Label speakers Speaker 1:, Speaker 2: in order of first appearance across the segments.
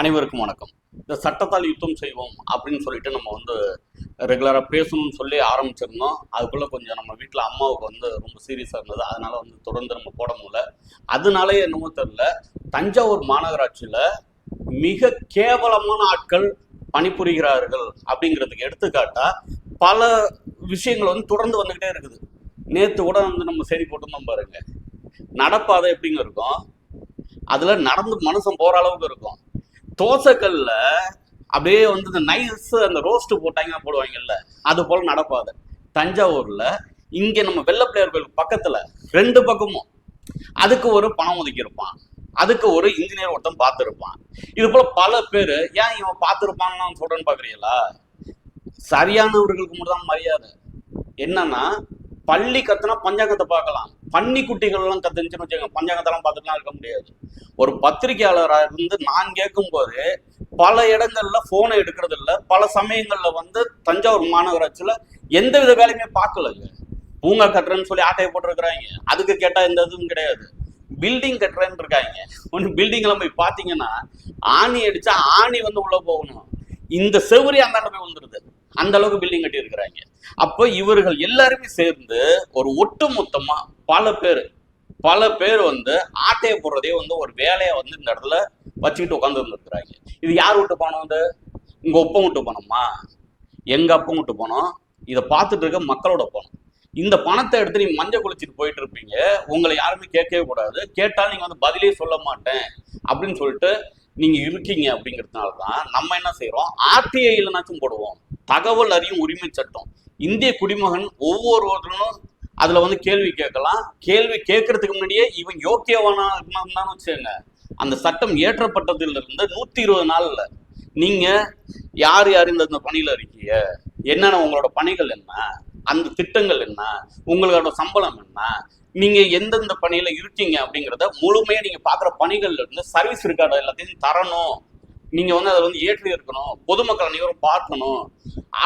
Speaker 1: அனைவருக்கும் வணக்கம். இந்த சட்டத்தால் யுத்தம் செய்வோம் அப்படின்னு சொல்லிட்டு நம்ம ரெகுலராக பேசணும்னு சொல்லி ஆரம்பிச்சிருந்தோம். அதுக்குள்ள கொஞ்சம் நம்ம வீட்டில் அம்மாவுக்கு ரொம்ப சீரியஸாக இருந்தது. அதனால தொடர்ந்து நம்ம போட முடியல. அதனாலே என்னமோ தெரியல, தஞ்சாவூர் மாநகராட்சியில் மிக கேவலமான ஆட்கள் பணிபுரிகிறார்கள் அப்படிங்கிறதுக்கு எடுத்துக்காட்டா பல விஷயங்கள் தொடர்ந்து வந்துகிட்டே இருக்குது. நேற்று கூட நம்ம செய்தி போட்டிருந்தோம் பாருங்க. நடப்பாதை எப்படிங்க இருக்கும், அதுல நடந்து மனுஷன் போற அளவுக்கு இருக்கும். தோசைக்கல்ல அப்படியே இந்த நைஸ் அந்த ரோஸ்ட் போட்டாங்க போடுவாங்கல்ல, அது போல நடப்பாது தஞ்சாவூர்ல. இங்க நம்ம வெள்ளப்பிள்ளையார் கோயில் பக்கத்துல ரெண்டு பக்கமும் அதுக்கு ஒரு பணம் ஒதுக்கி இருப்பான், அதுக்கு ஒரு இன்ஜினியர் ஒருத்தன் பார்த்துருப்பான். இது போல பல பேர். ஏன் இவன் பார்த்துருப்பான்னு நான் சொல்றேன்னு பாக்குறீங்களா? சரியானவர்களுக்கு மட்டும் தான் மரியாதை. என்னன்னா, பள்ளி கத்துனா பஞ்சாங்கத்தை பார்க்கலாம், பன்னி குட்டிகள் எல்லாம் கத்துச்சுன்னு வச்சுக்கோங்க, பஞ்சாங்கத்தெல்லாம் பார்த்துட்டுலாம் இருக்க முடியாது. ஒரு பத்திரிகையாளராக இருந்து நான் கேட்கும் போது பல இடங்கள்ல போனை எடுக்கிறது இல்லை. பல சமயங்கள்ல தஞ்சாவூர் மாநகராட்சியில எந்த வித வேலையுமே பார்க்கலங்க. பூங்கா கட்டுறேன்னு சொல்லி ஆட்டையை போட்டிருக்கிறாங்க, அதுக்கு கேட்டா எந்த இதுவும் கிடையாது. பில்டிங் கட்டுறேன்னு இருக்காங்க. ஒன்று பில்டிங்லாம் போய் பார்த்தீங்கன்னா ஆணி அடிச்சா ஆணி உள்ள போகணும், இந்த செவரி அந்தாண்ட போய் வந்துருது. அந்த அளவுக்கு பில்டிங் கட்டி இருக்கிறாங்க. அப்போ இவர்கள் எல்லாருமே சேர்ந்து ஒரு ஒட்டு மொத்தமா பல பேர் ஆட்டையை போடுறதே ஒரு வேலையை இந்த இடத்துல வச்சுக்கிட்டு உட்காந்து இருந்துருக்குறாங்க. இது யார் விட்டு பணம்? உங்க ஒப்பம் விட்டு பணமா? எங்க அப்பம் விட்டு பணம்? இதை பார்த்துட்டு இருக்க மக்களோட பணம். இந்த பணத்தை எடுத்து நீங்க மஞ்சள் குளிச்சுட்டு போயிட்டு இருப்பீங்க. உங்களை யாருமே கேட்கவே கூடாது. கேட்டாலும் நீங்க பதிலே சொல்ல மாட்டேன் அப்படின்னு சொல்லிட்டு நீங்க இருக்கீங்க. அப்படிங்கிறதுனாலதான் நம்ம என்ன செய்யறோம், ஆர்டிஐ இல்லைனாச்சும் போடுவோம், தகவல் அறியும் உரிமை சட்டம். இந்திய குடிமகன் ஒவ்வொருவரும் அதுல கேள்வி கேட்கலாம். கேள்வி கேட்கறதுக்கு முன்னாடியே இவன் யோக்கியவானா இருந்தான்னு வச்சுக்கோங்க. அந்த சட்டம் ஏற்றப்பட்டதுல இருந்து 120 நாள்ல நீங்க யார் இந்த பணியில இருக்கீங்க, என்னென்ன உங்களோட பணிகள் என்ன, அந்த திட்டங்கள் என்ன, உங்களோட சம்பளம் என்ன, நீங்க எந்தெந்த பணியில இருக்கீங்க அப்படிங்கிறத முழுமையா நீங்க பாக்குற பணிகள்ல இருந்து சர்வீஸ் ரெக்கார்டு எல்லாத்தையும் தரணும். நீங்க அதை ஏற்றி இருக்கணும், பொதுமக்கள் அனைவரும் பார்க்கணும்.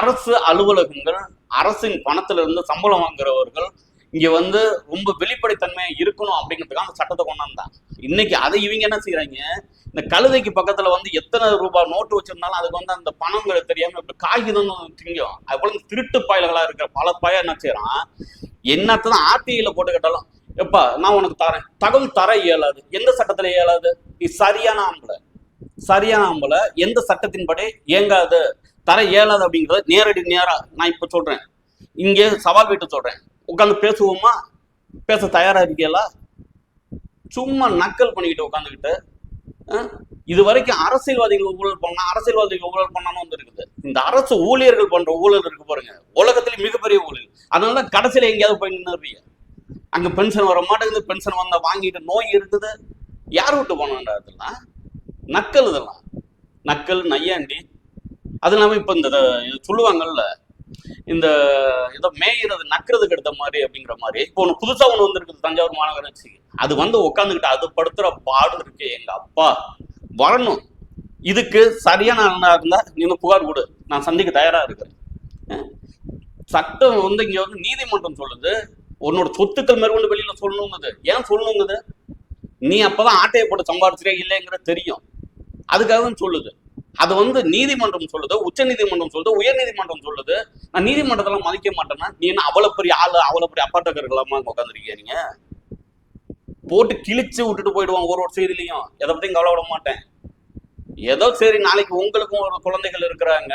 Speaker 1: அரசு அலுவலகங்கள், அரசின் பணத்துல இருந்து சம்பளம் வாங்குறவர்கள் இங்க ரொம்ப வெளிப்படைத்தன்மையா இருக்கணும் அப்படிங்கிறதுக்காக அந்த சட்டத்தை கொண்டாந்தான். இன்னைக்கு அதை இவங்க என்ன செய்யறாங்க, இந்த கழுதைக்கு பக்கத்துல எத்தனை ரூபாய் நோட்டு வச்சிருந்தாலும் அதுக்கு அந்த பணங்களை தெரியாம இப்ப காகிதம் திங்கும். அது போல திருட்டு பயல்களா இருக்கிற பல பய என்ன செய்யறான், என்னத்தான் ஆர்டிஐல போட்டு கேட்டாலும் எப்பா நான் உனக்கு தரேன், தகவல் தர இயலாது. எந்த சட்டத்துல இயலாது? இது சரியான ஆம்பளை எந்த சட்டத்தின்படி இயங்காது, தர இயலாது அப்படிங்கிறத நேரா நான் இப்ப சொல்றேன், இங்கே சவால் விட்டு சொல்றேன். உட்காந்து பேசுவோமா? பேச தயாரா இருக்கீங்களா? சும்மா நக்கல் பண்ணிக்கிட்டு உட்காந்துக்கிட்டு இது வரைக்கும் அரசியல்வாதிகள் ஊழல் பண்ணான்னு இருக்குது. இந்த அரசு ஊழியர்கள் பண்ற ஊழல் இருக்கு பாருங்க, உலகத்திலே மிகப்பெரிய ஊழல். அதனாலதான் கடைசியில எங்கேயாவது போய் நின்னுறீங்க. அங்க பென்ஷன் வர மாட்டேங்குது, பென்ஷன் வாங்கிட்டு நோய் இருக்குது. யார் விட்டு போனாண்டா? அதெல்லாம் நக்கல், இதெல்லாம் நக்கல் நையாண்டி. அது இல்லாம இப்ப இந்த சொல்லுவாங்கல்ல, இந்த ஏதோ மேயிறது நக்கிறதுக்கு எடுத்த மாதிரி அப்படிங்கிற மாதிரி இப்போ ஒண்ணு புதுசா ஒண்ணு வந்திருக்குது தஞ்சாவூர் மாநகராட்சி. அது உட்காந்துக்கிட்டு அது படுத்துற பாடு இருக்கு. எங்க அப்பா வரணும், இதுக்கு சரியான ஆளா இருந்தா நீங்க புகார் கொடு, நான் சந்திக்க தயாரா இருக்கிறேன். சட்டம் இங்க நீதிமன்றம் சொல்லுது உன்னோட சொத்துக்கள் மேற்கொண்டு வெளியில சொல்லணுங்குது. ஏன் சொல்லணுங்குது? நீ அப்பதான் ஆட்டையை போட்டு சம்பாதிச்சிட்டே இல்லைங்கிற தெரியும், அதுக்காக சொல்லுது. அது நீதிமன்றம் சொல்லுது, உச்ச நீதிமன்றம் சொல்லுது, உயர் நீதிமன்றம் சொல்லுது. நான் நீதிமன்றத்தெல்லாம் மதிக்க மாட்டேன்னா நீ என்ன அவ்வளவு பெரிய ஆளு, அவ்வளவு பெரிய அப்பாட்டக்கர்களாமா உட்காந்துருக்கீங்க? நீங்க போட்டு கிழிச்சு விட்டுட்டு போயிடுவான் ஒரு செய்திலையும். எதை பத்தியும் கவலைப்பட மாட்டேன். ஏதோ சரி, நாளைக்கு உங்களுக்கும் ஒரு குழந்தைகள் இருக்கிறாங்க,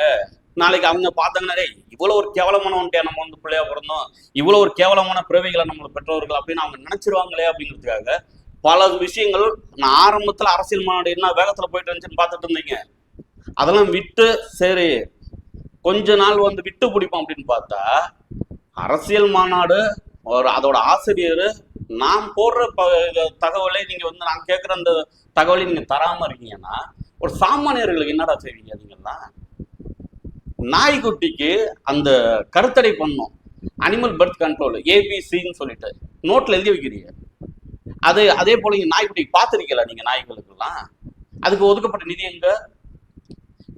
Speaker 1: நாளைக்கு அவங்க பார்த்தாங்கன்னா இவ்வளவு ஒரு கேவலமானவன்ட்டே நம்ம பிள்ளையா பிறந்தோம், இவ்வளவு ஒரு கேவலமான பிறவைகளை நம்மள பெற்றோர்கள் அப்படின்னு அவங்க நினைச்சிருவாங்களே அப்படிங்கிறதுக்காக பல விஷயங்கள். நான் ஆரம்பத்துல அரசியல் மாநாடு என்ன வேகத்துல போயிட்டு இருந்துச்சுன்னு பார்த்துட்டு இருந்தீங்க. அதெல்லாம் விட்டு சரி கொஞ்ச நாள் விட்டு பிடிப்போம் அப்படின்னு பார்த்தா அரசியல் மாநாடு அதோட ஆசிரியர் நான் போடுற தகவலை நீங்க நான் கேட்குற அந்த தகவலை நீங்க தராம இருக்கீங்கன்னா ஒரு சாமானியர்களுக்கு என்னடா செய்வீங்க? நீங்கெல்லாம் நாய்க்குட்டிக்கு அந்த கருத்தடை பண்ணும், அனிமல் பர்த் கண்ட்ரோல் ஏபிசின்னு சொல்லிட்டு நோட்ல எழுதி வைக்கிறீங்க. அதே போல நீங்க நாய்க்குட்டிக்கு பார்த்துருக்கீங்களா? நீங்க நாய்களுக்கெல்லாம் அதுக்கு ஒதுக்கப்பட்ட நிதி எங்க?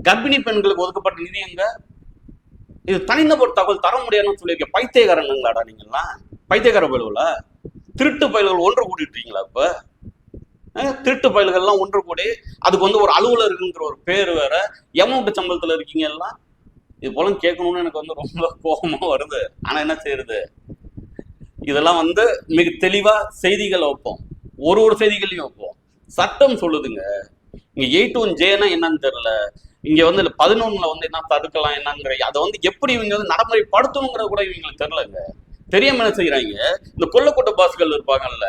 Speaker 1: கர்ப்பிணி பெண்களுக்கு ஒதுக்கப்பட்ட நிதி எங்க? இது தனிநபர் தகவல் தர முடியாதுன்னு சொல்லியிருக்க பைத்தியக்காரனுங்களாடா நீங்கெல்லாம்? பைத்தியக்கார பயல்களா, திருட்டு பயல்கள் ஒன்று கூட்டிட்டீங்களா? இப்ப திருட்டு பயல்கள்லாம் ஒன்று கூடி அதுக்கு வந்து ஒரு அலுவலருக்குங்கிற ஒரு பேர் வேற, எமௌண்ட் சம்பளத்துல இருக்கீங்க எல்லாம். இது போல கேட்கணும்னு எனக்கு வந்து ரொம்ப கோபமா வருது. ஆனா என்ன செய்யறது, இதெல்லாம் வந்து மிக தெளிவா செய்திகள் வைப்போம், ஒரு செய்திகளையும் வைப்போம். சட்டம் சொல்லுதுங்க. இங்க 81Jனா என்னன்னு தெரியல, இங்க வந்து 11ல வந்து என்ன தடுக்கலாம் என்னங்கிற அதை வந்து எப்படி இவங்க வந்து நடைமுறைப்படுத்தணுங்கிற கூட இவங்களுக்கு தெரியலங்க. தெரியாம என்ன செய்யறாங்க, இந்த கொல்லக்கூட்ட பாஸ்கள் இருப்பாங்கல்ல,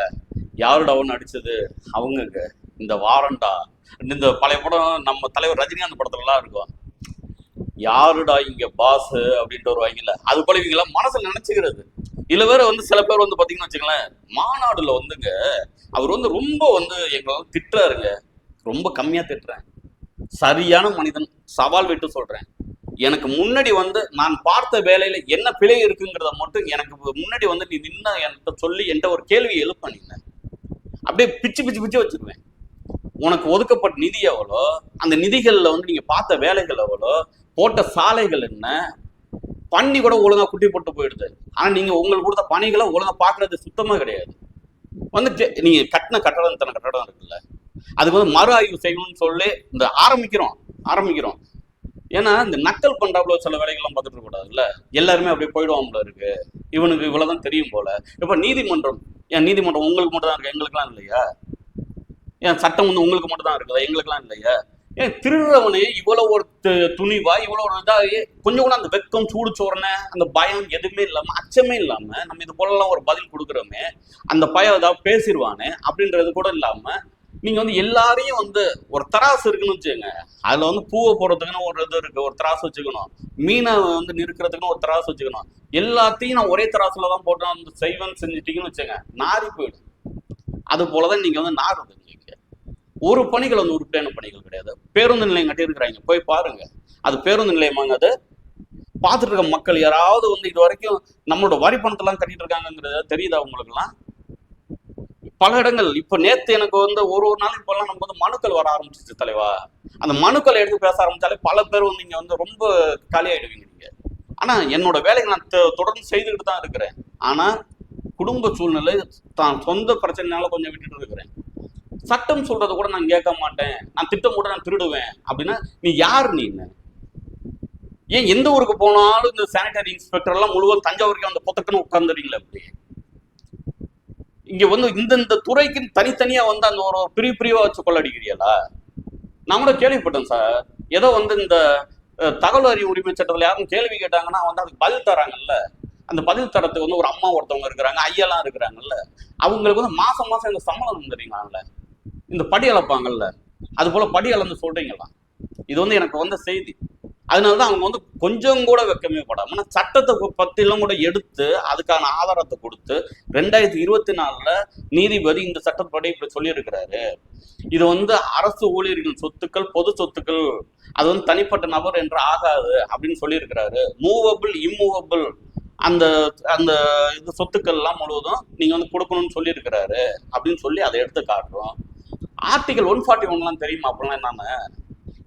Speaker 1: யாரோட அவன் அடிச்சது அவங்கங்க, இந்த வாரண்டா, இந்த பழைய படம் நம்ம தலைவர் ரஜினிகாந்த் படத்துலலாம் இருக்கும், யாருடா இங்க பாஸ் அப்படின்ட்டு வருவாங்கல்ல, அது போல இவங்க எல்லாம் மனசுல நினைச்சுக்கிறது. இதுல வேற வந்து சில பேர் வந்து பாத்தீங்கன்னு வச்சுங்களேன், மாநாடுல வந்துங்க அவர் வந்து ரொம்ப வந்து எங்களை திட்டுறாருங்க. ரொம்ப கம்மியா திட்டுறேன், சரியான மனிதன், சவால் விட்டு சொல்றேன். எனக்கு முன்னாடி வந்து நான் பார்த்த வேலையில என்ன பிழை இருக்குங்கிறத மட்டும் எனக்கு முன்னாடி வந்து நீ நின்ன என்கிட்ட சொல்லி என்கிட்ட ஒரு கேள்வி எழுப்ப, நீங்க அப்படியே பிச்சு பிச்சு பிச்சு வச்சிருவேன். உனக்கு ஒதுக்கப்பட்ட நிதி எவ்வளோ, அந்த நிதிகள்ல வந்து நீங்க பார்த்த வேலைகள் எவ்வளோ, போட்ட சாலைகள் என்ன, பண்ணி கூட ஒழுங்கா குட்டி போட்டு போயிடுது. ஆனா நீங்க உங்களுக்கு கொடுத்த பணிகளை ஒழுங்கா பாக்குறது சுத்தமா கிடையாது. வந்து நீங்க கட்டின கட்டடம், இத்தனை கட்டடம் இருக்குல்ல, அதுக்கு வந்து மறு ஆய்வு செய்யணும்னு சொல்லி இந்த ஆரம்பிக்கிறோம். ஏன்னா இந்த நக்கல் பண்றாப்புல சில வேலைகள்லாம் பார்த்துட்டு இருக்க கூடாதுல்ல, எல்லாருமே அப்படியே போயிடுவாங்களா இருக்கு, இவனுக்கு இவ்வளவுதான் தெரியும் போல. இப்ப நீதிமன்றம், ஏன் நீதிமன்றம் உங்களுக்கு மட்டும் தான் இருக்கு, எங்களுக்குலாம் இல்லையா? ஏன் சட்டம் வந்து உங்களுக்கு மட்டும் தான் இருக்குதா, எங்களுக்குலாம் இல்லையா? ஏன் திருடுறவனே இவ்வளவு ஒரு துணிவா, இவ்வளவு ஒரு இதா, கொஞ்சம் கூட அந்த வெக்கம், சூடு சோறனை, அந்த பயம் எதுவுமே இல்லாம, அச்சமே இல்லாம நம்ம இது போலலாம் ஒரு பதில் கொடுக்குறோமே, அந்த பயம் ஏதாவது பேசிடுவானே அப்படின்றது கூட இல்லாம நீங்க வந்து எல்லாரையும் வந்து ஒரு தராசு இருக்குன்னு வச்சுக்கோங்க, அதுல வந்து பூவை போடுறதுக்குன்னு ஒரு இது இருக்கு, ஒரு தராசு வச்சுக்கணும், மீனை வந்து நிறுக்கிறதுக்குன்னு ஒரு தராசு வச்சுக்கணும். எல்லாத்தையும் நான் ஒரே தராசுல தான் போட்டு வந்து செய்வேன்னு செஞ்சுட்டீங்கன்னு வச்சுங்க, நாரி போயிடும். அது போலதான் நீங்க வந்து நாடுது. ஒரு பணிகள் வந்து உருப்படியான பணிகள் கிடையாது. பேருந்து நிலையம் கட்டியிருக்கிறாங்க, போய் பாருங்க, அது பேருந்து நிலையமாங்க? அது பார்த்துட்டு இருக்க மக்கள் யாராவது வந்து இது வரைக்கும் நம்மளோட வரி பணத்தெல்லாம் கட்டிட்டு இருக்காங்கிறது தெரியுதா உங்களுக்குலாம்? பல இடங்கள் இப்ப நேத்து எனக்கு வந்து ஒரு நாள் இப்பெல்லாம் நமக்கு வந்து மனுக்கள் வர ஆரம்பிச்சிச்சு தலைவா. அந்த மனுக்களை எடுத்து பேச ஆரம்பிச்சாலே பல பேர் வந்து இங்க வந்து ரொம்ப காலியாயிடுவீங்க நீங்க. ஆனா என்னோட வேலையை நான் தொடர்ந்து செய்துக்கிட்டு தான் இருக்கிறேன். ஆனா குடும்ப சூழ்நிலை, தான் சொந்த பிரச்சனைனால கொஞ்சம் விட்டுட்டு இருக்கிறேன். சட்டம் சொல்றதை கூட நான் கேட்க மாட்டேன், நான் திட்டம் கூட நான் திருடுவேன் அப்படின்னா நீ யார்? நீ ஏன் எந்த ஊருக்கு போனாலும் இந்த சானிடரி இன்ஸ்பெக்டர் எல்லாம் முழுவதும் தஞ்சாவூருக்கு வந்து பொத்தக்குன்னு உட்கார்ந்துறீங்களா? அப்படி இங்க வந்து இந்த துறைக்கு தனித்தனியா வந்து அந்த ஒரு பிரிவா வச்சு கொள்ளடிக்கிறீங்களா? நான் கூட கேள்விப்பட்டேன் சார், ஏதோ வந்து இந்த தகவல் அறிவு உரிமை சட்டத்துல யாரும் கேள்வி கேட்டாங்கன்னா வந்து அதுக்கு பதில் தராங்கல்ல, அந்த பதில் தரத்துக்கு வந்து ஒரு அம்மா ஒருத்தவங்க இருக்கிறாங்க, ஐயெல்லாம் இருக்கிறாங்கல்ல, அவங்களுக்கு வந்து மாசம் மாசம் இந்த சம்பளம் தெரியுங்கல்ல, இந்த படி அளப்பாங்கல்ல, அது போல படி அளந்து சொல்றீங்களா? இது வந்து எனக்கு வந்த செய்தி. அதனாலதான் அவங்க வந்து கொஞ்சம் கூட வெக்கமே படாம சட்டத்தை பத்திலாம் கூட எடுத்து அதுக்கான ஆதாரத்தை கொடுத்து 2024 நீதிபதி இந்த சட்டப்படி இப்படி சொல்லியிருக்கிறாரு, இது வந்து அரசு ஊழியர்களின் சொத்துக்கள் பொது சொத்துக்கள், அது வந்து தனிப்பட்ட நபர் என்று ஆகாது அப்படின்னு சொல்லியிருக்கிறாரு. மூவபிள் இம்மூவபிள் அந்த அந்த இது சொத்துக்கள் எல்லாம் முழுவதும் நீங்க வந்து கொடுக்கணும்னு சொல்லியிருக்கிறாரு அப்படின்னு சொல்லி அதை எடுத்து காட்டுறோம். ஆர்டிகல் 141 தெரியுமா? அப்படிலாம் என்னன்னு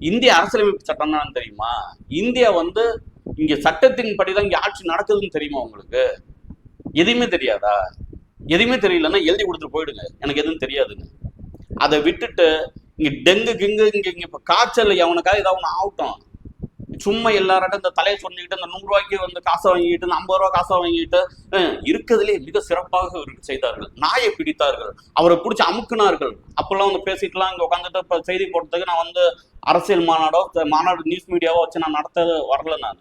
Speaker 1: இந்திய அரசியலமைப்பு சட்டம் தான் தெரியுமா? இந்தியா வந்து இங்க சட்டத்தின் படிதான் இங்க ஆட்சி நடக்குதுன்னு தெரியுமா உங்களுக்கு? எதுவுமே தெரியாதா? எதுவுமே தெரியலன்னா எழுதி கொடுத்துட்டு போயிடுங்க, எனக்கு எதுவும் தெரியாதுன்னு. அதை விட்டுட்டு இங்க டெங்கு கிங்கு இங்க இப்ப காய்ச்சல் எவனுக்காக ஏதாவது ஒன்று ஆகட்டும், சும்மா எல்லார்ட்டும் இந்த தலையை சொன்னிக்கிட்டு இந்த 100 ரூபாய்க்கு வந்து காசை வாங்கிட்டு, 50 ரூபா காசை வாங்கிட்டு இருக்கிறதுலே மிக சிறப்பாக செய்தார்கள். நாயை பிடித்தார்கள், அவரை பிடிச்சி அமுக்குனார்கள். அப்பெல்லாம் வந்து பேசிட்டுலாம் இங்க உட்காந்துட்டு இப்ப செய்தி போட்டதுக்கு நான் வந்து அரசியல் மாநாடு நியூஸ் மீடியாவோ வச்சு நான் நடத்த வரல. நான்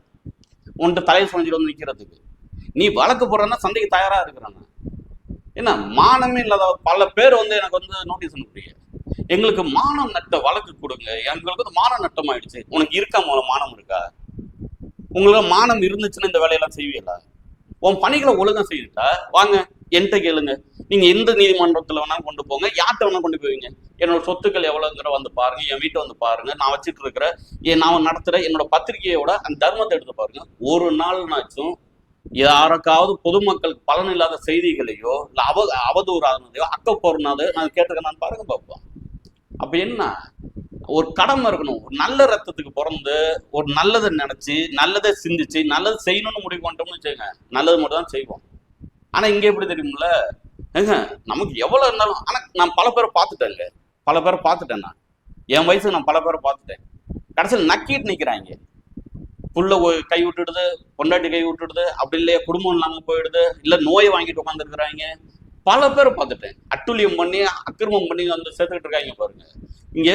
Speaker 1: உன்ட்டு தலையை சொன்னிட்டு வந்து நிற்கிறதுக்கு நீ வழக்கு போடுறன்னா சந்தைக்கு தயாரா இருக்கிறாங்க. என்ன மானமே இல்லாத பல பேர் வந்து எனக்கு வந்து நோட்டீஸ் அனுப்புறீங்க, எங்களுக்கு மானம் நட்ட வழக்கு கொடுங்க, எங்களுக்கு வந்து மானம் நட்டம் ஆயிடுச்சு. உனக்கு இருக்கா மானம் இருக்கா? உங்களுக்கு மானம் இருந்துச்சுன்னா இந்த வேலையெல்லாம் செய்வீங்களா? உன் பணிகளை ஒழுங்கா செய்துட்டா வாங்க என்கிட்ட கேளுங்க, நீங்க எந்த நீதிமன்றத்துல வேணாலும் கொண்டு போங்க, யார்கிட்ட வேணாலும் கொண்டு போவீங்க. என்னோட சொத்துக்கள் எவ்வளவுங்கிற வந்து பாருங்க, என் வீட்டை வந்து பாருங்க, நான் வச்சுட்டு இருக்கிற நான் நடத்துற என்னோட பத்திரிகையோட அந்த தர்மத்தை எடுத்து பாருங்க. ஒரு நாள்னாச்சும் யாருக்காவது பொதுமக்களுக்கு பலன் இல்லாத செய்திகளையோ இல்ல அவதூறானதையோ அக்கப்போறனாதையோ நான் கேட்டிருக்கேன், நான் பாருங்க பார்ப்போம். அப்ப என்ன ஒரு கடமை இருக்கணும். ஒரு நல்ல ரத்தத்துக்கு பிறந்து ஒரு நல்லதை நினைச்சு நல்லதை சிந்திச்சு நல்லது செய்யணும்னு முடிவு பண்ணிட்டோம்னு வச்சுக்கோங்க, நல்லது மட்டும் தான் செய்வோம். ஆனா இங்க எப்படி தெரியுமில்ல, நமக்கு எவ்வளவு இருந்தாலும், ஆனா நான் பல பேரை பார்த்துட்டேங்க, பல பேரை பார்த்துட்டேன். நான் என் வயசுக்கு நான் பல பேரை பார்த்துட்டேன். கடைசியில் நக்கிட்டு நிற்கிறாங்க. புள்ள கை விட்டுடுது, பொண்டாட்டி கை விட்டுடுது, அப்படி இல்லையா குடும்பம் இல்லாமல் போயிடுது, இல்லை நோயை வாங்கிட்டு உட்காந்துருக்குறாங்க. பல பேரை பார்த்துட்டேன். அட்டுழியம் பண்ணி அக்கிரமம் பண்ணி வந்து சேர்த்துக்கிட்டு இருக்காங்க பாருங்க. இங்க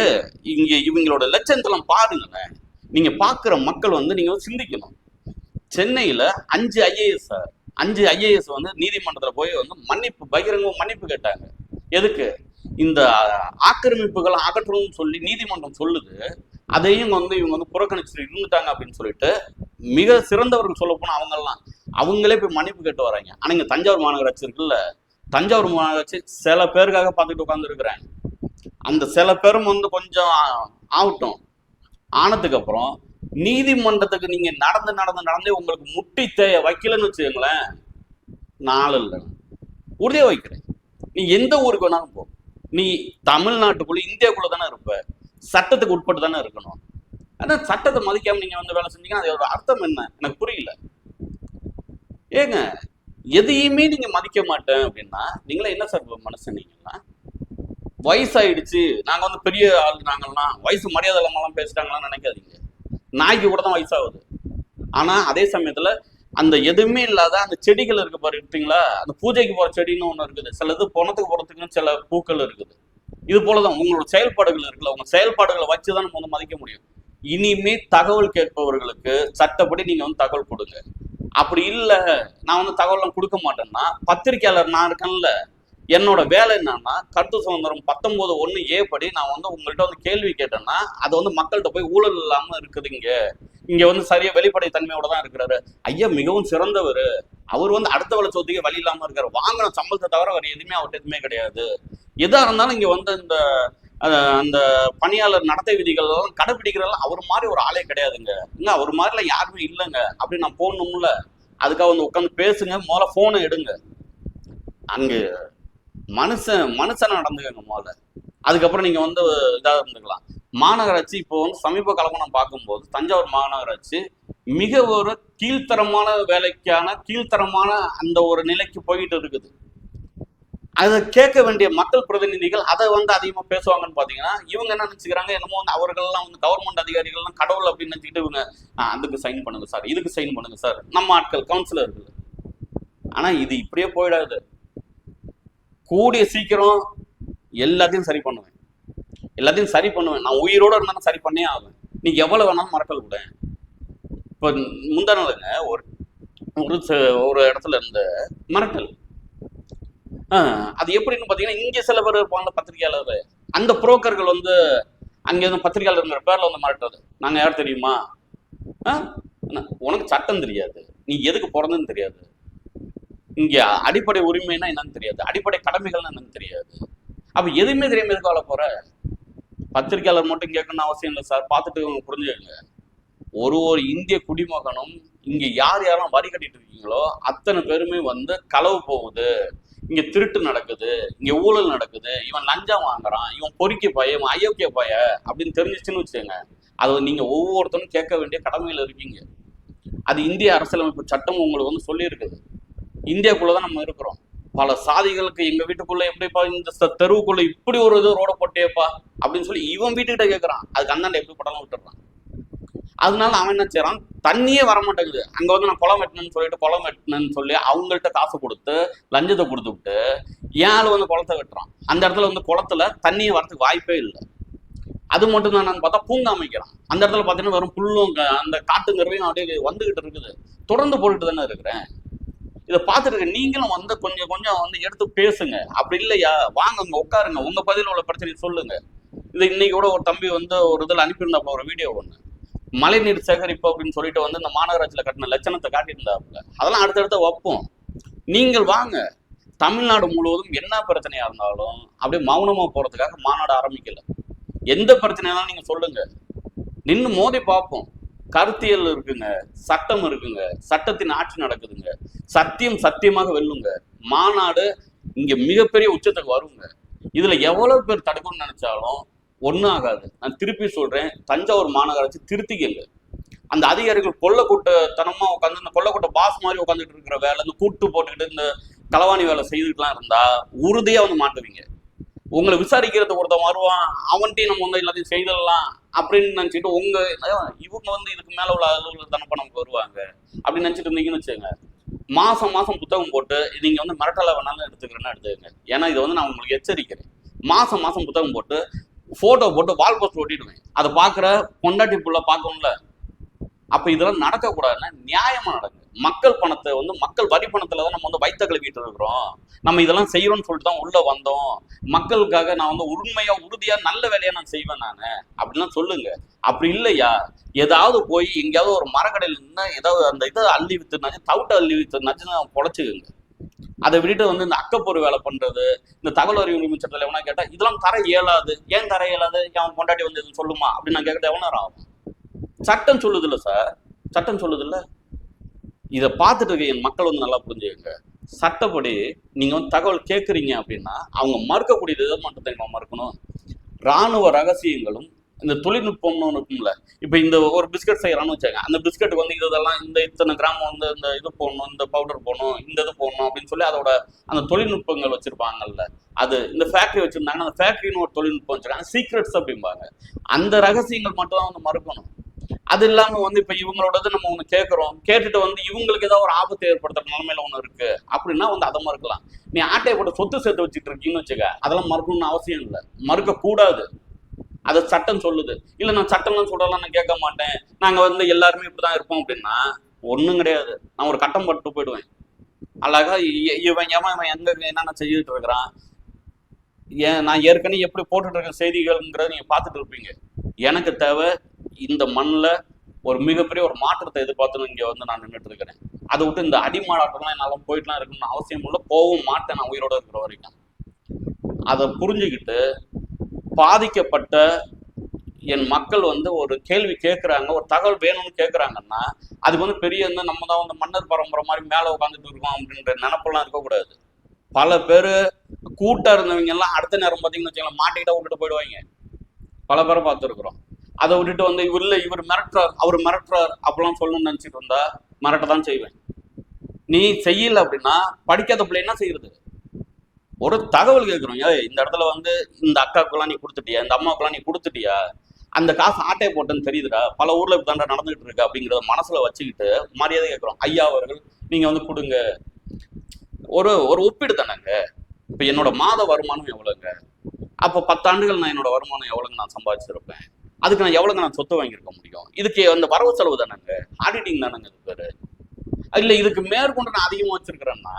Speaker 1: இங்க இவங்களோட லட்சணத்தெல்லாம் பாருங்களேன். நீங்க பார்க்குற மக்கள் வந்து நீங்க சிந்திக்கணும். சென்னையில 5 ஐஏஎஸ் வந்து நீதிமன்றத்தில் போய் வந்து மன்னிப்பு, பகிரங்க மன்னிப்பு கேட்டாங்க. எதுக்கு? இந்த ஆக்கிரமிப்புகளை அகற்றணும்னு சொல்லி நீதிமன்றம் சொல்லுது. அதையும் வந்து இவங்க வந்து புறக்கணிச்சுட்டு இருந்துட்டாங்க அப்படின்னு சொல்லிட்டு மிக சிறந்தவர்கள் சொல்ல போனா அவங்களே போய் மன்னிப்பு கேட்டு வராங்க. ஆனா இங்க தஞ்சாவூர் மாநகராட்சி இருக்குல்ல, தஞ்சாவூர் மாநகராட்சி சில பேருக்காக பார்த்துட்டு உட்கார்ந்து இருக்கிறாங்க. அந்த சில பேரும் வந்து கொஞ்சம் ஆகட்டும், ஆனதுக்கு அப்புறம் நீதிமன்றத்துக்கு நீங்க நடந்து உங்களுக்கு முட்டி வைக்கலன்னு வச்சுக்கோங்களேன், நாள் இல்லை உறுதியா வைக்கிறேன். நீ எந்த ஊருக்கு வேணாலும் போ, நீ தமிழ்நாட்டுக்குள்ள இந்தியாக்குள்ள தானே இருப்ப, சட்டத்துக்கு உட்பட்டு தானே இருக்கணும். ஆனா சட்டத்தை மதிக்காம நீங்க வந்து வேலை செஞ்சீங்கன்னா அதோட அர்த்தம் என்ன எனக்கு புரியல. ஏங்க எதையுமே நீங்க மதிக்க மாட்டேன் அப்படின்னா நீங்களா என்ன சார் மனுஷன்? நீங்களா வயசாயிடுச்சு, நாங்க வந்து பெரிய ஆள், நாங்கள்லாம் வயசு மரியாதை இல்லாமலாம் பேசிட்டாங்களான்னு நினைக்காதீங்க. நாய்க்கு கூட தான் வயசாகுது. ஆனா அதே சமயத்துல அந்த எதுவுமே இல்லாத அந்த செடிகள் இருக்கு பாரு, இருக்கீங்களா, அந்த பூஜைக்கு போற செடின்னு ஒண்ணு இருக்குது, சில இது பணத்துக்கு போறதுக்குன்னு சில பூக்கள் இருக்குது. இது போலதான் உங்களோட செயல்பாடுகள் இருக்குல்ல, உங்க செயல்பாடுகளை வச்சுதான் நம்ம வந்து மதிக்க முடியும். இனிமே தகவல் கேட்பவர்களுக்கு சட்டப்படி நீங்க வந்து தகவல் கொடுங்க. அப்படி இல்லை நான் வந்து தகவலாம் கொடுக்க மாட்டேன்னா, பத்திரிகையாளர் நான் இருக்கேன்ல, என்னோட வேலை என்னன்னா கருத்து சுதந்திரம் 19(1)A படி நான் வந்து உங்கள்கிட்ட வந்து கேள்வி கேட்டேன்னா அதை வந்து மக்கள்கிட்ட போய் ஊழல் இல்லாம இருக்குது. இங்க வந்து சரியா வெளிப்படை தன்மையோட தான் இருக்கிறாரு. ஐயா மிகவும் சிறந்தவர், அவர் வந்து அடுத்த வேலை சொத்துக்கே வழி இல்லாம இருக்காரு, வாங்கின சம்பளத்தை தவிர அவர் எதுவுமே அவர்கிட்ட எதுவுமே கிடையாது. எதா இருந்தாலும் இங்க வந்து இந்த அந்த பணியாளர் நடத்தை விதிகள் எல்லாம் கடைபிடிக்கிறதெல்லாம் அவர் மாதிரி ஒரு ஆளே கிடையாதுங்க. இன்னும் அவர் மாதிரிலாம் யாருமே இல்லைங்க. அப்படி நான் போகணும்ல, அதுக்காக வந்து உட்காந்து பேசுங்க, முதல்ல போனை எடுங்க, அங்க மனுஷனை நடந்துக்கங்க முதல்ல. அதுக்கப்புறம் நீங்க வந்து இதாக இருந்துக்கலாம். மாநகராட்சி இப்போ வந்து சமீப காலமாக நான் பார்க்கும்போது தஞ்சாவூர் மாநகராட்சி மிக ஒரு கீழ்த்தரமான வேலைக்கான கீழ்த்தரமான அந்த ஒரு நிலைக்கு போயிட்டு இருக்குது. அதை கேட்க வேண்டிய மக்கள் பிரதிநிதிகள் அதை வந்து அதிகமாக பேசுவாங்கன்னு பார்த்தீங்கன்னா இவங்க என்ன நினச்சிக்கிறாங்க, என்னமோ வந்து அவர்கள்லாம் வந்து கவர்மெண்ட் அதிகாரிகள்லாம் கடவுள் அப்படின்னு நினச்சிக்கிட்டு இவங்க அதுக்கு சைன் பண்ணுங்க சார், இதுக்கு சைன் பண்ணுங்க சார், நம்ம ஆட்கள் கவுன்சிலர் இருக்குது. ஆனால் இது இப்படியே போயிடாது. கூடிய சீக்கிரம் எல்லாத்தையும் சரி பண்ணுவேன். நான் உயிரோட இருந்தாலும் சரி பண்ணே ஆகுவேன். நீ எவ்வளவு வேணாலும் மறக்கல் கூட. இப்போ முந்தானதுங்க ஒரு இடத்துல இருந்த மறக்கல், அது எப்படின்னு பார்த்தீங்கன்னா இங்கே சில பேர் இருப்பாங்க பத்திரிகையாளர், அந்த புரோக்கர்கள் வந்து அங்கே இருந்து பத்திரிகையாளர் பேர்ல வந்து மறக்கிறது. நாங்கள் யார் தெரியுமா? உனக்கு சட்டம் தெரியாது, நீ எதுக்கு பிறந்ததுன்னு தெரியாது, இங்க அடிப்படை உரிமைன்னா என்னன்னு தெரியாது, அடிப்படை கடமைகள்னா என்னன்னு தெரியாது. அப்ப எதுவுமே தெரியாம எதுக்கு வாழ போற? பத்திரிகையாளர் மட்டும் கேட்கணும்னு அவசியம் இல்லை சார், பார்த்துட்டு புரிஞ்சுக்கங்க. ஒரு இந்திய குடிமகனும் இங்க யாரெல்லாம் வரி கட்டிட்டு இருக்கீங்களோ அத்தனை பேருமே வந்து களவு போகுது, இங்க திருட்டு நடக்குது, இங்க ஊழல் நடக்குது, இவன் லஞ்சம் வாங்குறான், இவன் பொறுக்கி பய, இவன் அயோக்கிய பய அப்படின்னு தெரிஞ்சிச்சுன்னு வச்சுக்கோங்க, அதை நீங்க ஒவ்வொருத்தரும் கேட்க வேண்டிய கடமையில இருக்கீங்க. அது இந்திய அரசியலமைப்பு சட்டம் உங்களுக்கு வந்து சொல்லி இருக்குது. இந்தியாக்குள்ளதான் நம்ம இருக்கிறோம். பல சாதிகளுக்கு எங்க வீட்டுக்குள்ள எப்படிப்பா இந்த தெருவுக்குள்ள இப்படி ஒரு இது ரோட போட்டேப்பா அப்படின்னு சொல்லி இவன் வீட்டுக்கிட்ட கேட்கறான், அதுக்கு அந்தாண்ட எப்படி படம் விட்டுறான். அதனால அவன் என்ன செய்யறான், தண்ணியே வரமாட்டேங்குது, அங்க வந்து நான் குளம் வெட்டினேன்னு சொல்லி அவங்கள்ட்ட காசு கொடுத்து லஞ்சத்தை கொடுத்துவிட்டு ஏன் வந்து குளத்தை வெட்டுறான். அந்த இடத்துல வந்து குளத்துல தண்ணியை வரதுக்கு வாய்ப்பே இல்லை. அது மட்டும் தான் பார்த்தா பூங்கா அமைக்கிறான். அந்த இடத்துல பார்த்தீங்கன்னா வெறும் புல்லும் அந்த காட்டுங்கிறவையும் அப்படியே வந்துகிட்டு இருக்குது. தொடர்ந்து போட்டுட்டு தானே இருக்கிறேன். இதை பார்த்துட்டு இருக்க நீங்களும் வந்து கொஞ்சம் வந்து எடுத்து பேசுங்க. அப்படி இல்லையா வாங்க அங்க உட்காருங்க, உங்க பதில உள்ள பிரச்சனையை சொல்லுங்க. இது இன்னைக்கு கூட ஒரு தம்பி வந்து ஒரு இதில் அனுப்பியிருந்தாப்புல ஒரு வீடியோ ஒன்று, மழைநீர் சேகரிப்பு அப்படின்னு சொல்லிட்டு வந்து இந்த மாநகராட்சியில் கட்டின லட்சணத்தை காட்டியிருந்தாப்புல. அதெல்லாம் அடுத்தடுத்த வைப்போம். நீங்கள் வாங்க, தமிழ்நாடு முழுவதும் என்ன பிரச்சனையா இருந்தாலும் அப்படியே மௌனமா போறதுக்காக மாநாடு ஆரம்பிக்கல. எந்த பிரச்சனையாலும் நீங்க சொல்லுங்க, நின்று மோதி பார்ப்போம். கருத்தியல் இருக்குங்க, சட்டம் இருக்குங்க, சட்டத்தின் ஆட்சி நடக்குதுங்க, சத்தியமாக வெல்லுங்க. மாநாடு இங்க மிகப்பெரிய உச்சத்துக்கு வருங்க. இதுல எவ்வளவு பேர் தடுக்கணும்னு நினைச்சாலும் ஒன்றும் ஆகாது. நான் திருப்பி சொல்றேன், தஞ்சாவூர் மாநகராட்சி திருத்திக்கங்க. அந்த அதிகாரிகள் கொள்ளக்கூட்டத்தனமா உட்காந்து இந்த கொள்ளக்கூட்ட பாஸ் மாதிரி உட்காந்துட்டு இருக்கிற வேலை, இந்த கூட்டு போட்டுக்கிட்டு இந்த களவாணி வேலை செய்துட்டுலாம் இருந்தா உறுதியா வந்து மாட்டுவீங்க. உங்களை விசாரிக்கிறதுக்கு ஒருத்தன் வருவான், அவன்கிட்டையும் நம்ம வந்து எல்லாத்தையும் செய்திடலாம் அப்படின்னு நினைச்சிட்டு இவங்க வந்து இதுக்கு மேல உள்ள அலுவலர் தானப்ப நமக்கு வருவாங்க அப்படின்னு நினைச்சிட்டு இருந்தீங்கன்னு வச்சுக்கோங்க, மாசம் மாசம் புத்தகம் போட்டு நீங்க வந்து மிரட்டலை வேணாலும் எடுத்துக்கிறேன்னு எடுத்துக்கங்க. ஏன்னா இதை வந்து நான் உங்களுக்கு எச்சரிக்கிறேன். மாசம் மாசம் புத்தகம் போட்டு போட்டோ போட்டு வால் போஸ்ட் ஒட்டிடுவேன். அதை பாக்குற பொண்டாட்டி புள்ள பார்க்கணும்ல. அப்ப இதெல்லாம் நடக்கக்கூடாதுன்னா நியாயமா நடக்கும். மக்கள் பணத்தை வந்து மக்கள் வரி பணத்துல தான் நம்ம வந்து வைத்த கழுவிட்டு இருக்கிறோம். நம்ம இதெல்லாம் செய்யறோம்னு சொல்லிட்டு தான் உள்ள வந்தோம். மக்களுக்காக நான் வந்து உண்மையா உறுதியா நல்ல வேலையா நான் செய்வேன் நானு அப்படின்லாம் சொல்லுங்க. அப்படி இல்லையா, ஏதாவது போய் எங்கேயாவது ஒரு மரக்கடையில் இருந்தா ஏதாவது அந்த இதை அள்ளி வித்துனாச்சு, தவிட்ட அள்ளி வித்துனாச்சுன்னு பொழைச்சுக்குங்க. அதை விட்டுட்டு வந்து இந்த அக்கப்பொரு வேலை பண்றது, இந்த தகவல் அறிவு உரிமை சட்டத்தில் எவனா கேட்டா இதெல்லாம் தர இயலாது, ஏன் தர இயலாது, அவன் கொண்டாடி வந்து இது சொல்லுமா அப்படின்னு நான் கேட்கறது எவ்வளோ நேரம் ஆகும்? சட்டம் சொல்லுது இல்லை சார், சட்டம் சொல்லுது இல்லை. இதை பார்த்துட்டு இருக்க என் மக்கள் வந்து நல்லா புரிஞ்சுக்கங்க. சட்டப்படி நீங்க வந்து தகவல் கேட்குறீங்க அப்படின்னா அவங்க மறுக்கக்கூடியது எதை மட்டும் தெரியுமா மறுக்கணும்? இராணுவ ரகசியங்களும் இந்த தொழில்நுட்பம்னு ஒன்று இருக்கும்ல. இப்போ இந்த ஒரு பிஸ்கட் செய்யறான்னு வச்சாங்க, அந்த பிஸ்கட்டுக்கு வந்து இதெல்லாம் இந்த இத்தனை கிராம் வந்து இந்த இது போடணும், இந்த பவுடர் போடணும், இந்த இது போடணும் அப்படின்னு சொல்லி அதோட அந்த தொழில்நுட்பங்கள் வச்சிருப்பாங்கல்ல. அது இந்த ஃபேக்டரி வச்சிருந்தாங்கன்னா அந்த ஃபேக்டரின்னு ஒரு தொழில்நுட்பம் வச்சிருக்காங்க, சீக்ரெட்ஸ் அப்படிம்பாங்க. அந்த ரகசியங்கள் மட்டும் தான் வந்து மறுக்கணும். அது இல்லாம வந்து இப்ப இவங்களோடது நம்ம ஒண்ணு கேட்கறோம், கேட்டுட்டு வந்து இவங்களுக்கு ஏதாவது ஒரு ஆபத்தை ஏற்படுத்துற நிலைமையில ஒண்ணு இருக்கு அப்படின்னா வந்து அதை மறுக்கலாம். நீ ஆட்டையை போட்டு சொத்து சேர்த்து வச்சுட்டு இருக்கீங்கன்னு வச்சுக்க, அதெல்லாம் மறுக்கணும்னு அவசியம் இல்லை, மறுக்க கூடாது. அதை சட்டம் சொல்லுது. இல்ல நான் சட்டம்லாம் சொல்றலாம் நான் கேட்க மாட்டேன், நாங்க வந்து எல்லாருமே இப்படிதான் இருப்போம் அப்படின்னா ஒண்ணும் கிடையாது. நான் ஒரு கட்டம் பட்டு போயிடுவேன். அழகா இவன் எங்க என்னென்ன செஞ்சுட்டு இருக்கிறான், நான் ஏற்கனவே எப்படி போட்டுட்டு இருக்க செய்திகள்ங்கிறத நீங்க பார்த்துட்டு இருப்பீங்க. எனக்கு தேவை இந்த மண்ணில் ஒரு மிகப்பெரிய ஒரு மாற்றத்தை எதிர்பார்த்துன்னு இங்கே வந்து நான் நின்றுட்டு இருக்கிறேன். அதை விட்டு இந்த அடிமாடாட்டம்லாம் என்னால் போயிட்டுலாம் இருக்கணும்னு அவசியம் இல்லை, போகவும் மாட்டேன் நான் உயிரோட இருக்கிற வரைக்கும். அதை புரிஞ்சுக்கிட்டு பாதிக்கப்பட்ட என் மக்கள் வந்து ஒரு கேள்வி கேட்குறாங்க, ஒரு தகவல் வேணும்னு கேட்குறாங்கன்னா அதுக்கு வந்து பெரிய வந்து நம்ம தான் வந்து மன்னர் பரம்பரை மாதிரி மேலே உட்காந்துட்டு இருக்கோம் அப்படின்ற நினப்பெல்லாம் இருக்கக்கூடாது. பல பேர் கூட்டா இருந்தவங்க எல்லாம் அடுத்த நேரம் பார்த்தீங்கன்னு வச்சுக்கலாம் மாட்டிக்கிட்ட விட்டுட்டு போயிடுவாங்க. பல பேரை பார்த்துருக்குறோம். அதை விட்டுட்டு வந்து இவர் மிரட்டுறார், அவர் மிரட்டுறார் அப்படிலாம் சொல்லணும்னு நினைச்சிட்டு இருந்தா மிரட்ட தான் செய்வேன். நீ செய்யல அப்படின்னா படிக்காத பிள்ளை என்ன செய்யறது? ஒரு தகவல் கேட்குறோம், இந்த இடத்துல வந்து இந்த அக்காவுக்குலாம் நீ கொடுத்துட்டியா, இந்த அம்மாவுக்குலாம் நீ கொடுத்துட்டியா, அந்த காசு ஆட்டையை போட்டுன்னு தெரியுதுடா, பல ஊர்ல இப்பதாண்டா நடந்துகிட்டு இருக்கு அப்படிங்கிறத மனசுல வச்சுக்கிட்டு மரியாதை கேட்குறோம். ஐயா அவர்கள் நீங்க வந்து கொடுங்க. ஒரு ஒரு ஒப்பீடு தானேங்க. இப்ப என்னோட மாத வருமானம் எவ்வளவுங்க, அப்போ 10 ஆண்டுகள் நான் என்னோட வருமானம் எவ்வளவுங்க நான் சம்பாதிச்சிருப்பேன், அதுக்கு நான் எவ்வளவுங்க நான் சொத்து வாங்கியிருக்க முடியும், இதுக்கு அந்த வரவு செலவு தானேங்க, ஆடிட்டிங் தானேங்க இது பேரு. இல்ல இதுக்கு மேற்கொண்டு நான் அதிகமா வச்சிருக்கிறேன்னா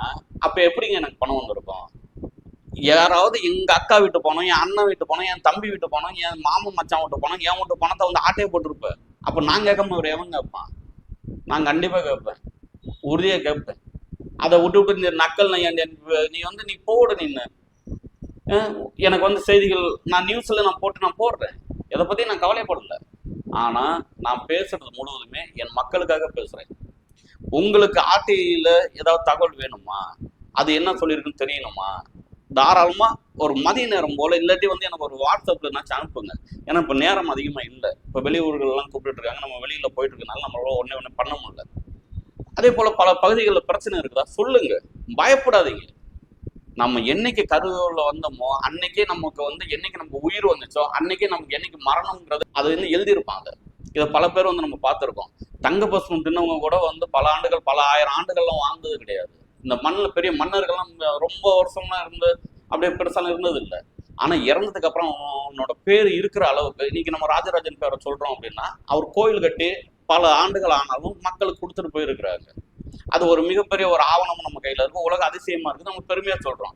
Speaker 1: அப்ப எப்படிங்க எனக்கு பணம் வந்திருக்கும்? யாராவது எங்க அக்கா வீட்டு போனோம், என் அண்ணன் வீட்டு போனோம், என் தம்பி வீட்டு போனோம், என் மாமன் மச்சான் வீட்டு போனோம், என் வீட்டு பணத்தை வந்து ஆட்டையை போட்டிருப்பேன். அப்ப நான் கேட்காம ஒரு எவன் கேட்பான்? நான் கண்டிப்பா கேட்பேன், உறுதியா கேட்பேன். அதை விட்டு இந்த நக்கல் நீ வந்து நீ போடு, நின்று எனக்கு வந்து செய்திகள் நான் நியூஸ்ல நான் போடுறேன், இதை பத்தி நான் கவலைப்படல. ஆனா நான் பேசுறது முழுவதுமே என் மக்களுக்காக பேசுறேன். உங்களுக்கு ஆர்டிஐல ஏதாவது தகவல் வேணுமா, அது என்ன சொல்லியிருக்குன்னு தெரியணுமா, தாராளமா ஒரு மதிய நேரம் போல இல்லாட்டி வந்து எனக்கு ஒரு வாட்ஸ்அப்லனாச்சும் அனுப்புங்க. ஏன்னா இப்ப நேரம் அதிகமா இல்லை, இப்ப வெளியூர்கள் எல்லாம் கூப்பிட்டு இருக்காங்க, நம்ம வெளியில போயிட்டு இருக்கனால நம்மளால ஒன்னே பண்ண முடியல. அதே போல பல பகுதிகளில் பிரச்சனை இருக்குதா சொல்லுங்க, பயப்படாதீங்க. நம்ம என்னைக்கு கருவில் வந்தோமோ அன்னைக்கே நமக்கு வந்து என்னைக்கு நமக்கு உயிர் வந்துச்சோ அன்னைக்கே நமக்கு என்னைக்கு மரணம்ங்கிறது அது வந்து எழுதியிருப்பாங்க. இதை பல பேர் வந்து நம்ம பார்த்துருக்கோம். தங்க பசுமம் தின்னவங்க கூட வந்து பல ஆண்டுகள் பல ஆயிரம் ஆண்டுகள்லாம் வாழ்ந்தது கிடையாது. இந்த மண்ணில் பெரிய மன்னர்கள்லாம் ரொம்ப வருஷம்லாம் இருந்து அப்படியே பெருசாலாம் இருந்தது இல்லை. ஆனா இறந்ததுக்கு அப்புறம் அவனோட பேர் இருக்கிற அளவுக்கு இன்னைக்கு நம்ம ராஜராஜன் பேரை சொல்றோம் அப்படின்னா அவர் கோயில் கட்டி பல ஆண்டுகள் ஆனாலும் மக்களுக்கு கொடுத்துட்டு போயிருக்கிறாங்க. அது ஒரு மிகப்பெரிய ஒரு ஆவணம் நம்ம கையில இருக்கும், உலக அதிசயமா இருக்கு, நம்ம பெருமையா சொல்றோம்.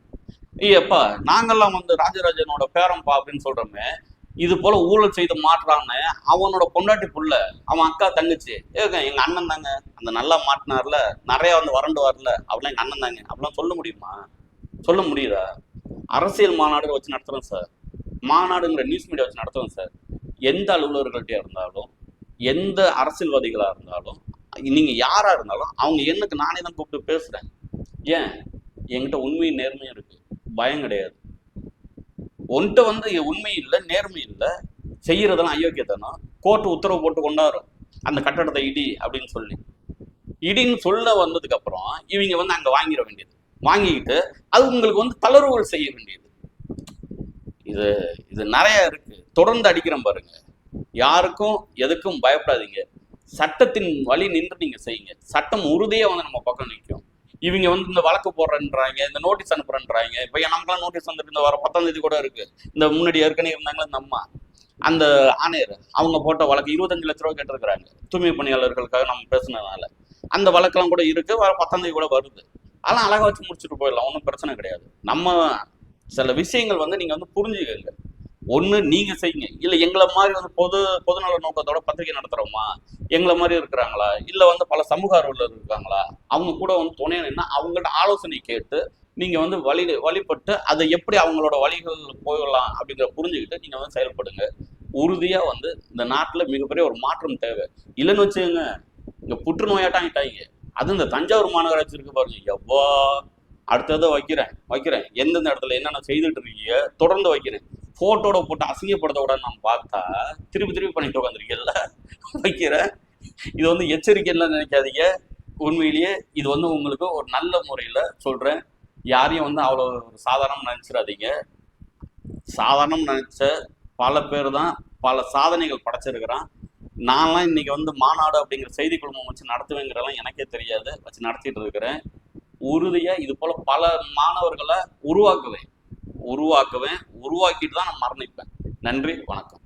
Speaker 1: எப்பா நாங்கெல்லாம் வந்து ராஜராஜனோட பேரம்பா அப்படின்னு சொல்றோமே, இது போல ஊழல் செய்து மாற்றான்னு அவனோட பொண்டாட்டி புள்ள, அவன் அக்கா தங்கச்சி எங்க அண்ணன் தாங்க அந்த நல்லா மாட்டினார்ல, நிறைய வந்து வறண்டு வரல, அப்படிலாம் எங்க அண்ணன் தாங்க அப்படிலாம் சொல்ல முடியுமா? சொல்ல முடியுதா? அரசியல் மாநாடுகள் வச்சு நடத்துறோம் சார், மாநாடுங்கிற நியூஸ் மீடியா வச்சு நடத்துறோம் சார். எந்த அலுவலர்கள்ட்ட இருந்தாலும் எந்த அரசியல்வாதிகளா இருந்தாலும் நீங்க யாரா இருந்தாலும் அவங்க எண்ணுக்கு நானே தான் கூப்பிட்டு பேசுறேன். ஏன்? என்கிட்ட உண்மையும் நேர்மையும் இருக்கு, பயம் கிடையாது. ஒன்ட்ட வந்து உண்மை இல்லை நேர்மை இல்லை, செய்யறதெல்லாம் அயோக்கியத்தனம். கோர்ட்டு உத்தரவு போட்டு கொண்டாடும் அந்த கட்டடத்தை இடி அப்படின்னு சொல்லி. இடின்னு சொல்ல வந்ததுக்கு அப்புறம் இவங்க வந்து அங்க வாங்கிட வேண்டியது, வாங்கிக்கிட்டு அது உங்களுக்கு வந்து தளர்வுகள் செய்ய வேண்டியது. இது இது நிறைய இருக்கு. தொடர்ந்து அடிக்கிறேன் பாருங்க. யாருக்கும் எதுக்கும் பயப்படாதீங்க. சட்டத்தின் வழி நின்று நீங்க செய்யுங்க. சட்டம் உறுதியா வந்து நம்ம பக்கம் நிற்கும். இவங்க வந்து இந்த வழக்கு போடுறேன்றாங்க, இந்த நோட்டீஸ் அனுப்புறேன்றாங்க. இப்போ நமக்குலாம் நோட்டீஸ் வந்துட்டு இந்த வர 10ஆம் தேதி கூட இருக்கு. இந்த முன்னாடி ஏற்கனவே இருந்தாங்களே இந்த அம்மா, அந்த ஆணையர், அவங்க போட்ட வழக்கு 25 லட்ச ரூபா கேட்டிருக்கிறாங்க தூய்மை பணியாளர்களுக்காக நம்ம பேசுனதுனால. அந்த வழக்கெல்லாம் கூட இருக்கு, வர 10ஆம் தேதி கூட வருது. அதெல்லாம் அழகா வச்சு முடிச்சுட்டு போயிடலாம், ஒன்றும் பிரச்சனை கிடையாது. நம்ம சில விஷயங்கள் வந்து நீங்க வந்து புரிஞ்சுக்கங்க. ஒன்று நீங்க செய்யுங்க, இல்லை எங்களை மாதிரி வந்து பொதுநல நோக்கத்தோட பத்திரிகை நடத்துறோமா, எங்களை மாதிரி இருக்கிறாங்களா, இல்லை வந்து பல சமூக ஆர்வலர் இருக்காங்களா, அவங்க கூட வந்து துணை நின்னா அவங்கள்ட்ட ஆலோசனை கேட்டு நீங்க வந்து வழிபட்டு அதை எப்படி அவங்களோட வழிகள் போயிடலாம் அப்படிங்கிற புரிஞ்சுக்கிட்டு நீங்க வந்து செயல்படுங்க. உறுதியா வந்து இந்த நாட்டுல மிகப்பெரிய ஒரு மாற்றம் தேவை. இல்லைன்னு வச்சுக்கோங்க, இங்க புற்றுநோயாட்டம் ஆயிட்டாங்க. அது இந்த தஞ்சாவூர் மாநகராட்சி இருக்கு பாருங்க, எவ்வா அடுத்ததை வைக்கிறேன் எந்தெந்த இடத்துல என்னென்ன செய்துட்டு இருக்கீங்க தொடர்ந்து வைக்கிறேன். போட்டோட போட்டு அசிங்கப்படுத்த கூட நான் பார்த்தா திருப்பி பண்ணிட்டு உட்காந்துருக்கேன்ல வைக்கிறேன். இது வந்து எச்சரிக்கைலாம் நினைக்காதீங்க. உண்மையிலேயே இது வந்து உங்களுக்கு ஒரு நல்ல முறையில் சொல்கிறேன். யாரையும் வந்து அவ்வளோ சாதாரணம் நினச்சிடாதீங்க. சாதாரணம் நினச்ச பல பேர் தான் பல சாதனைகள் படைச்சிருக்கிறான். நான்லாம் இன்னைக்கு வந்து மாநாடு அப்படிங்கிற செய்தி குழுமம் வச்சு நடத்துவேங்கிறதெல்லாம் எனக்கே தெரியாது, வச்சு நடத்திட்டு இருக்கிறேன். உறுதியாக இது போல் பல மாணவர்களை உருவாக்குவேன். உருவாக்கிட்டு தான் நான் மரணிப்பேன். நன்றி, வணக்கம்.